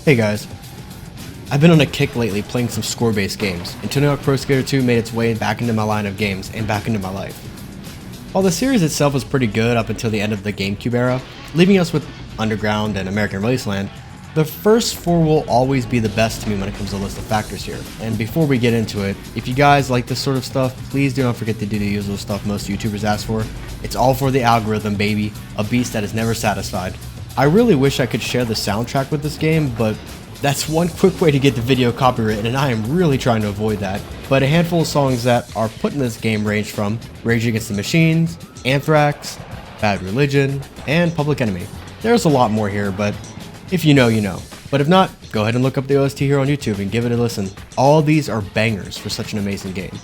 Hey guys, I've been on a kick lately playing some score-based games, and Tony Hawk Pro Skater 2 made its way back into my line of games and back into my life. While the series itself was pretty good up until the end of the GameCube era, leaving us with Underground and American Wasteland, the first four will always be the best to me when it comes to a list of factors here. And before we get into it, if you guys like this sort of stuff, please do not forget to do the usual stuff most YouTubers ask for. It's all for the algorithm, baby, a beast that is never satisfied. I really wish I could share the soundtrack with this game, but that's one quick way to get the video copywritten, and I am really trying to avoid that. But a handful of songs that are put in this game range from Rage Against the Machines, Anthrax, Bad Religion, and Public Enemy. There's a lot more here, but if you know, you know. But if not, go ahead and look up the OST here on YouTube and give it a listen. All of these are bangers for such an amazing game.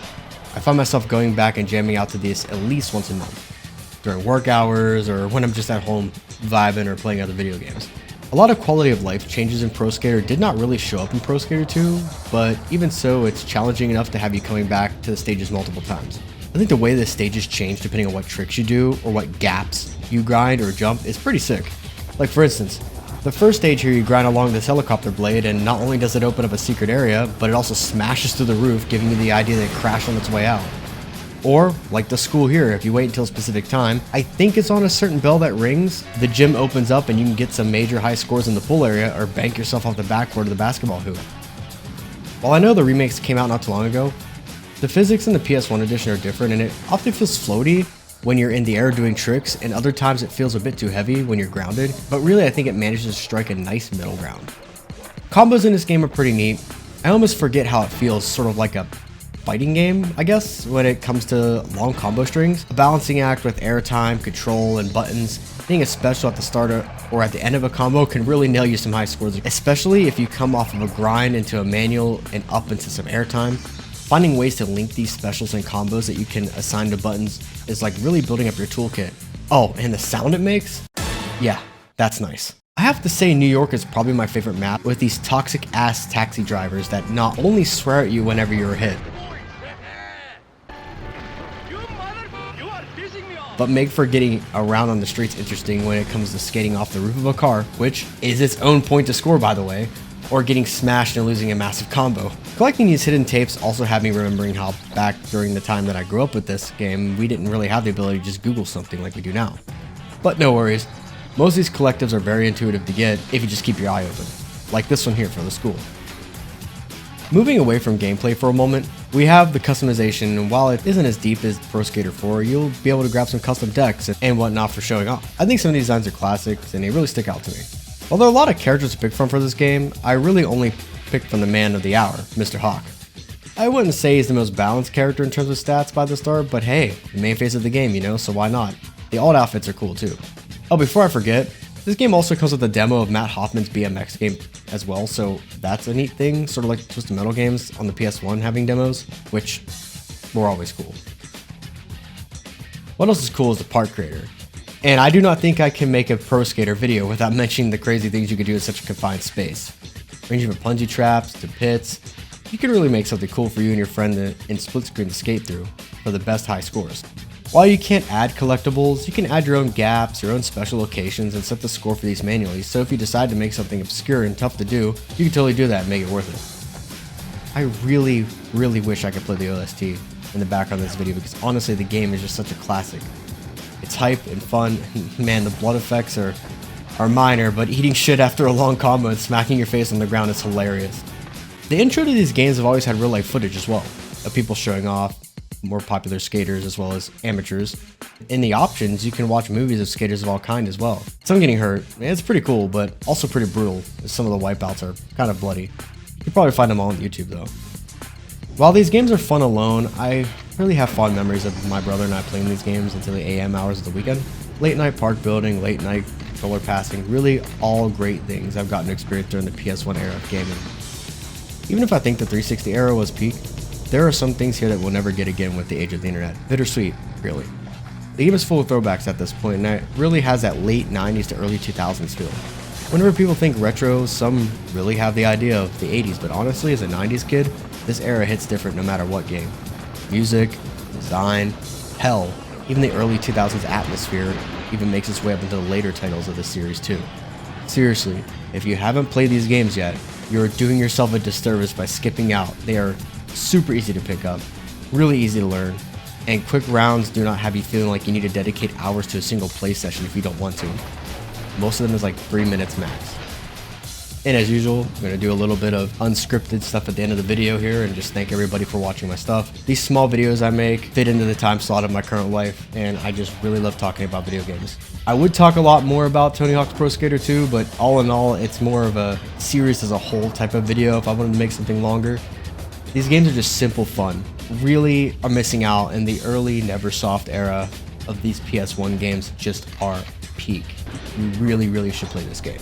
I find myself going back and jamming out to these at least once a month, during work hours or when I'm just at home vibing or playing other video games. A lot of quality of life changes in Pro Skater did not really show up in Pro Skater 2, but even so, it's challenging enough to have you coming back to the stages multiple times. I think the way the stages change depending on what tricks you do or what gaps you grind or jump is pretty sick. Like for instance, the first stage here you grind along this helicopter blade, and not only does it open up a secret area, but it also smashes through the roof, giving you the idea that it crashed on its way out. Or, like the school here, if you wait until a specific time, I think it's on a certain bell that rings, the gym opens up and you can get some major high scores in the pool area or bank yourself off the backboard of the basketball hoop. While I know the remakes came out not too long ago, the physics in the PS1 edition are different, and it often feels floaty when you're in the air doing tricks, and other times it feels a bit too heavy when you're grounded, but really I think it manages to strike a nice middle ground. Combos in this game are pretty neat. I almost forget how it feels, sort of like a fighting game, I guess, when it comes to long combo strings. A balancing act with airtime, control, and buttons. Hitting a special at the start or at the end of a combo can really nail you some high scores, especially if you come off of a grind into a manual and up into some airtime. Finding ways to link these specials and combos that you can assign to buttons is like really building up your toolkit. Oh, and the sound it makes? Yeah, that's nice. I have to say New York is probably my favorite map, with these toxic ass taxi drivers that not only swear at you whenever you're hit, but make for getting around on the streets interesting when it comes to skating off the roof of a car, which is its own point to score, by the way, or getting smashed and losing a massive combo. Collecting these hidden tapes also had me remembering how back during the time that I grew up with this game, we didn't really have the ability to just Google something like we do now. But no worries, most of these collectives are very intuitive to get if you just keep your eye open, like this one here for the school. Moving away from gameplay for a moment, we have the customization, and while it isn't as deep as Pro Skater 4, you'll be able to grab some custom decks and whatnot for showing off. I think some of these designs are classics, and they really stick out to me. While there are a lot of characters to pick from for this game, I really only picked from the man of the hour, Mr. Hawk. I wouldn't say he's the most balanced character in terms of stats by the start, but hey, the main face of the game, you know, so why not? The alt outfits are cool too. Oh, before I forget, this game also comes with a demo of Matt Hoffman's BMX game as well, so that's a neat thing, sort of like Twisted Metal games on the PS1 having demos, which were always cool. What else is cool is the park creator. And I do not think I can make a Pro Skater video without mentioning the crazy things you could do in such a confined space. Ranging from plungy traps to pits, you can really make something cool for you and your friend in split screen to skate through for the best high scores. While you can't add collectibles, you can add your own gaps, your own special locations, and set the score for these manually, so if you decide to make something obscure and tough to do, you can totally do that and make it worth it. I really wish I could play the OST in the background of this video, because honestly the game is just such a classic. It's hype and fun, and man, the blood effects are minor, but eating shit after a long combo and smacking your face on the ground is hilarious. The intro to these games have always had real life footage as well, of people showing off, more popular skaters as well as amateurs. In the options, you can watch movies of skaters of all kinds as well. Some getting hurt, it's pretty cool, but also pretty brutal, as some of the wipeouts are kind of bloody. You'll probably find them all on YouTube though. While these games are fun alone, I really have fond memories of my brother and I playing these games until the AM hours of the weekend. Late night park building, late night controller passing, really all great things I've gotten to experience during the PS1 era of gaming. Even if I think the 360 era was peak, there are some things here that we'll never get again with the age of the internet. Bittersweet, really. The game is full of throwbacks at this point, and it really has that late 90s to early 2000s feel. Whenever people think retro, some really have the idea of the 80s, but honestly, as a 90s kid, this era hits different no matter what game. Music, design, hell, even the early 2000s atmosphere even makes its way up into the later titles of the series too. Seriously, if you haven't played these games yet, you're doing yourself a disservice by skipping out. They are super easy to pick up, really easy to learn, and quick rounds do not have you feeling like you need to dedicate hours to a single play session if you don't want to. Most of them is like 3 minutes max. And as usual, I'm going to do a little bit of unscripted stuff at the end of the video here and just thank everybody for watching my stuff. These small videos I make fit into the time slot of my current life, and I just really love talking about video games. I would talk a lot more about Tony Hawk's Pro Skater 2, but all in all, it's more of a series as a whole type of video if I wanted to make something longer. These games are just simple fun. Really are missing out in the early Neversoft era of these PS1 games. Just are peak. You really should play this game.